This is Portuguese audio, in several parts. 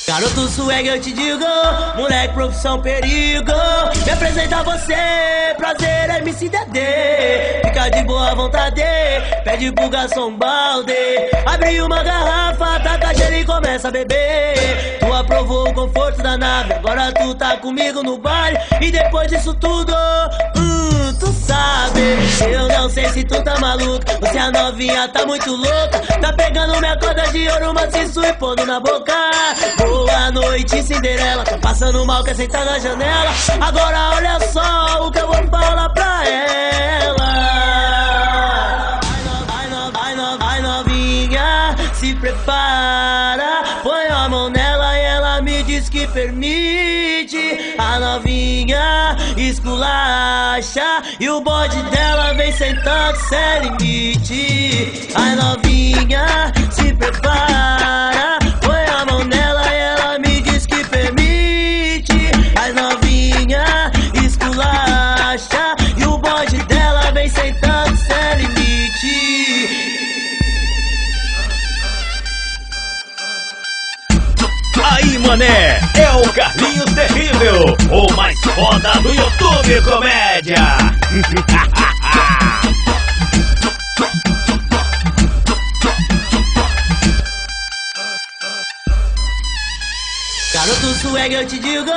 Garoto swag eu te digo, moleque profissão perigo. Me apresenta a você, prazer MC Dedê. Fica de boa vontade, pede pro garçom balde. Abre uma garrafa, taca gelo e começa a beber. Tu aprovou o conforto da nave, agora tu tá comigo no baile. E depois disso tudo, tu sabe. Eu não sei se tu tá maluca, você a novinha tá muito louca. Tá pegando minha corda de ouro, maciço e pondo na boca. Boa noite, Cinderela, tô passando mal, quer sentar na janela. Agora olha só o que eu vou falar pra ela. Ai novinha, se prepara, põe a mão nela e ela me diz que permite. A novinha esculacha e o bode dela vem sentando sem limite. Ai novinha, se prepara, põe a mão nela e ela me diz que permite. Ai novinha esculacha e o bode dela vem sentando sem limite. Aí, mané, é o Carlinhos Terrível, o mais foda do YouTube Comédia. Garoto swag eu te digo,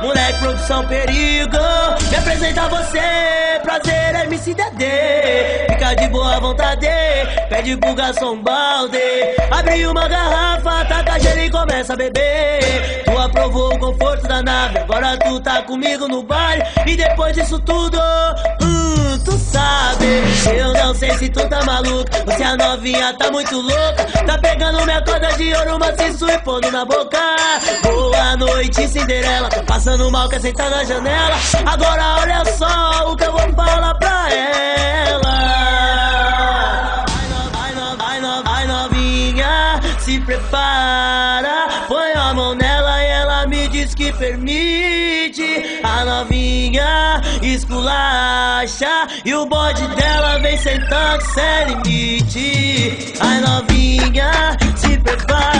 moleque profissão perigo. Me apresenta a você, prazer MC Dedê. Fica de boa vontade, pede pro garçom balde. Abre uma garrafa, taca gelo e começa a beber. Tu aprovou o conforto da nave, agora tu tá comigo no baile. E depois disso tudo, tu sabe. Eu não sei se tu tá maluca, você a novinha tá muito louca. Tá pegando minha corda de ouro, maciço e pondo na boca. Boa noite, Cinderela, tô passando mal, quer sentar na janela. Agora olha só o que eu vou falar pra ela. Ai novinha, se prepara, põe a mão nela e ela me diz que permite. A novinha esculacha e o bode dela vem sentando sem limite. Ai novinha, se prepara,